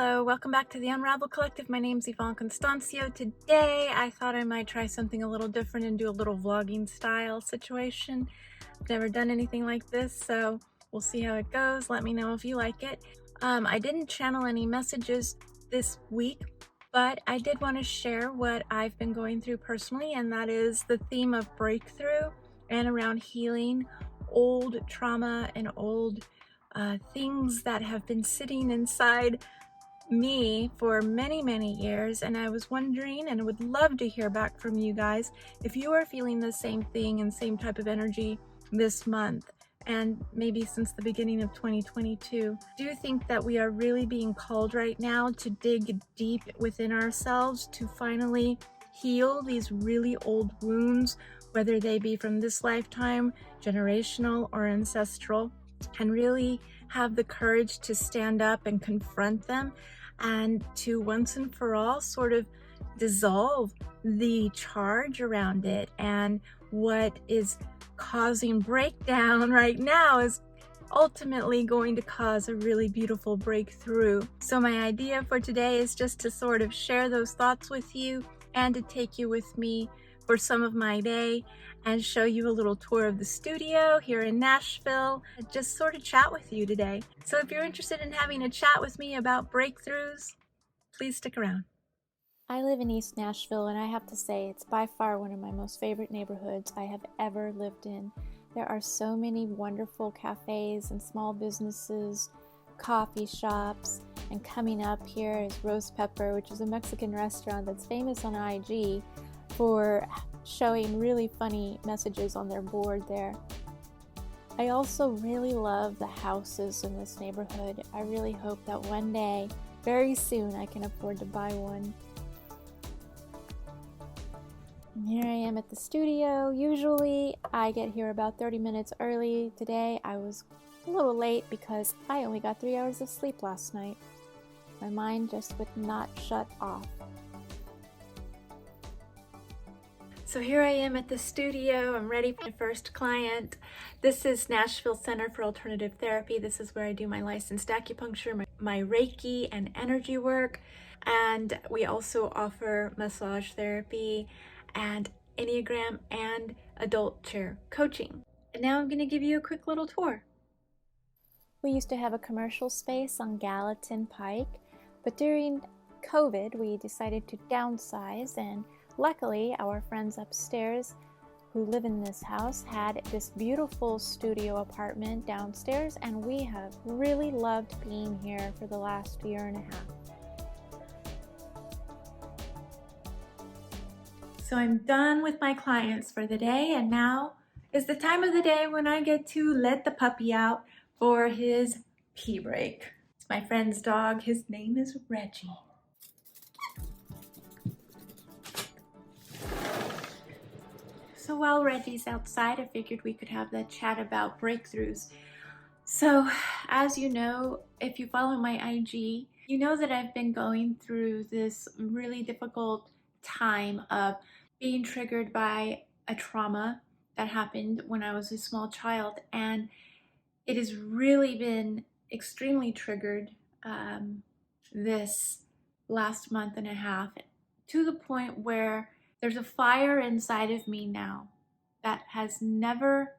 Hello, welcome back to the Unravel Collective. My name's Yvonne Constancio. Today I thought I might try something a little different and do a little vlogging style situation. I've never done anything like this, so we'll see how it goes. Let me know if you like it. I didn't channel any messages this week, but I did want to share what I've been going through personally, and that is the theme of breakthrough and around healing old trauma and old things that have been sitting inside me for many years. And I was wondering and would love to hear back from you guys if you are feeling the same thing and same type of energy this month and maybe since the beginning of 2022. Do you think that we are really being called right now to dig deep within ourselves to finally heal these really old wounds, whether they be from this lifetime, generational, or ancestral, and really have the courage to stand up and confront them and to once and for all sort of dissolve the charge around it? And what is causing breakdown right now is ultimately going to cause a really beautiful breakthrough. So my idea for today is just to sort of share those thoughts with you and to take you with me for some of my day and show you a little tour of the studio here in Nashville and just sort of chat with you today. So if you're interested in having a chat with me about breakthroughs, please stick around. I live in East Nashville, and I have to say it's by far one of my most favorite neighborhoods I have ever lived in. There are so many wonderful cafes and small businesses, coffee shops, and coming up here is Roast Pepper, which is a Mexican restaurant that's famous on IG for showing really funny messages on their board there. I also really love the houses in this neighborhood. I really hope that one day, very soon, I can afford to buy one. And here I am at the studio. Usually I get here about 30 minutes early. Today I was a little late because I only got 3 hours of sleep last night. My mind just would not shut off. So here I am at the studio. I'm ready for my first client. This is Nashville Center for Alternative Therapy. This is where I do my licensed acupuncture, my Reiki and energy work. And we also offer massage therapy and Enneagram and adult chair coaching. And now I'm going to give you a quick little tour. We used to have a commercial space on Gallatin Pike, but during COVID we decided to downsize, and luckily our friends upstairs who live in this house had this beautiful studio apartment downstairs, and we have really loved being here for the last year and a half. So I'm done with my clients for the day, and now is the time of the day when I get to let the puppy out for his pee break. It's my friend's dog. His name is Reggie. So while Reggie's outside, I figured we could have that chat about breakthroughs. So as you know, if you follow my IG, you know that I've been going through this really difficult time of being triggered by a trauma that happened when I was a small child, and it has really been extremely triggered this last month and a half, to the point where there's a fire inside of me now that has never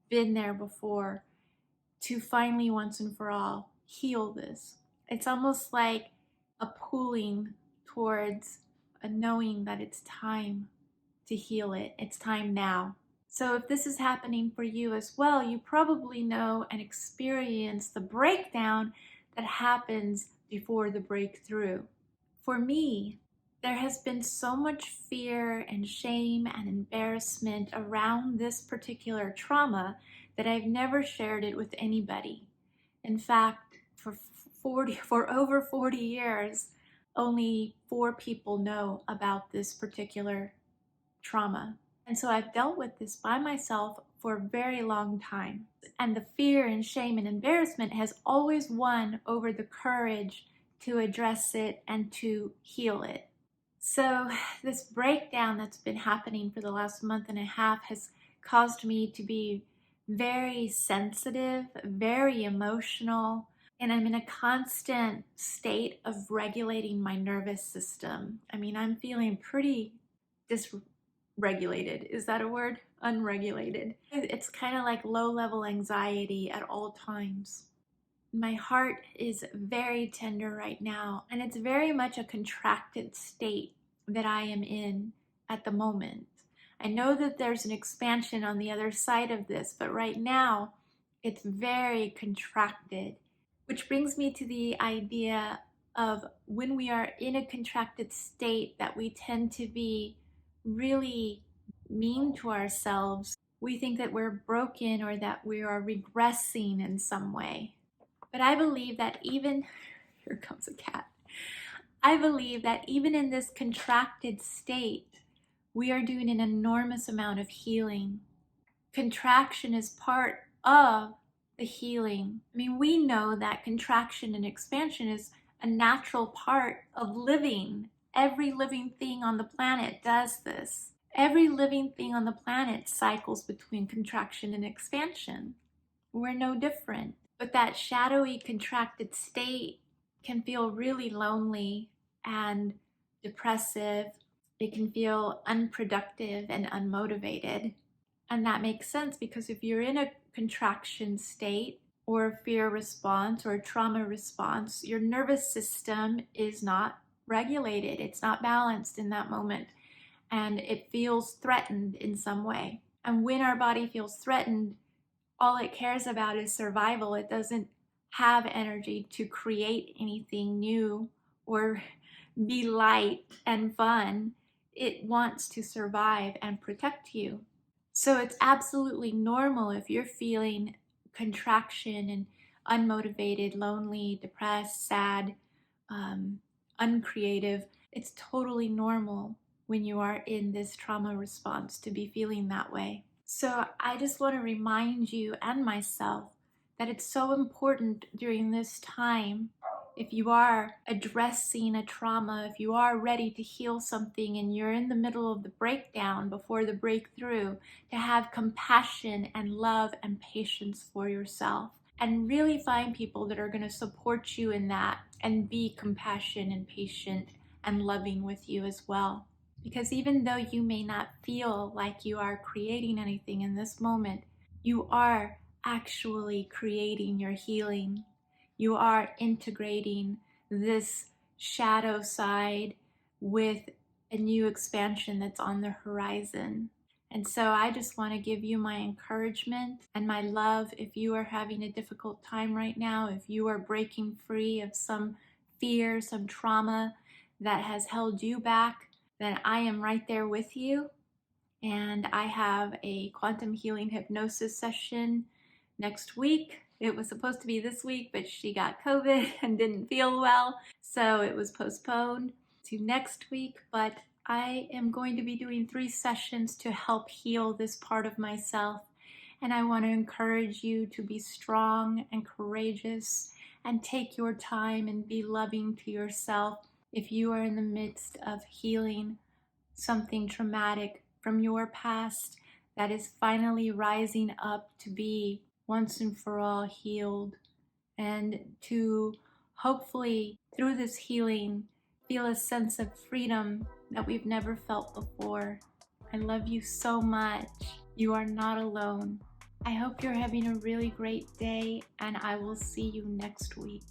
been there before to finally once and for all heal this. It's almost like a pulling towards a knowing that it's time to heal it. It's time now. So if this is happening for you as well, you probably know and experience the breakdown that happens before the breakthrough. For me, there has been so much fear and shame and embarrassment around this particular trauma that I've never shared it with anybody. In fact, for over 40 years, only 4 people know about this particular trauma. And so I've dealt with this by myself for a very long time. And the fear and shame and embarrassment has always won over the courage to address it and to heal it. So this breakdown that's been happening for the last month and a half has caused me to be very sensitive, very emotional, and I'm in a constant state of regulating my nervous system. I mean, I'm feeling pretty dysregulated. Is that a word? Unregulated. It's kind of like low-level anxiety at all times. My heart is very tender right now, and it's very much a contracted state that I am in at the moment. I know that there's an expansion on the other side of this, but right now it's very contracted, which brings me to the idea of when we are in a contracted state that we tend to be really mean to ourselves. We think that we're broken or that we are regressing in some way. But I believe that even, here comes a cat. I believe that even in this contracted state, we are doing an enormous amount of healing. Contraction is part of the healing. I mean, we know that contraction and expansion is a natural part of living. Every living thing on the planet does this. Every living thing on the planet cycles between contraction and expansion. We're no different. But that shadowy, contracted state can feel really lonely and depressive. It can feel unproductive and unmotivated. And that makes sense because if you're in a contraction state or a fear response or a trauma response, your nervous system is not regulated. It's not balanced in that moment. And it feels threatened in some way. And when our body feels threatened, all it cares about is survival. It doesn't have energy to create anything new or be light and fun. It wants to survive and protect you. So it's absolutely normal if you're feeling contraction and unmotivated, lonely, depressed, sad, uncreative. It's totally normal when you are in this trauma response to be feeling that way. So I just want to remind you and myself that it's so important during this time, if you are addressing a trauma, if you are ready to heal something and you're in the middle of the breakdown before the breakthrough, to have compassion and love and patience for yourself and really find people that are going to support you in that and be compassionate and patient and loving with you as well. Because even though you may not feel like you are creating anything in this moment, you are actually creating your healing. You are integrating this shadow side with a new expansion that's on the horizon. And so I just want to give you my encouragement and my love if you are having a difficult time right now, if you are breaking free of some fear, some trauma that has held you back, then I am right there with you. And I have a quantum healing hypnosis session next week. It was supposed to be this week, but she got COVID and didn't feel well, so it was postponed to next week. But I am going to be doing 3 sessions to help heal this part of myself. And I want to encourage you to be strong and courageous and take your time and be loving to yourself if you are in the midst of healing something traumatic from your past that is finally rising up to be once and for all healed, and to hopefully through this healing feel a sense of freedom that we've never felt before. I love you so much. You are not alone. I hope you're having a really great day, and I will see you next week.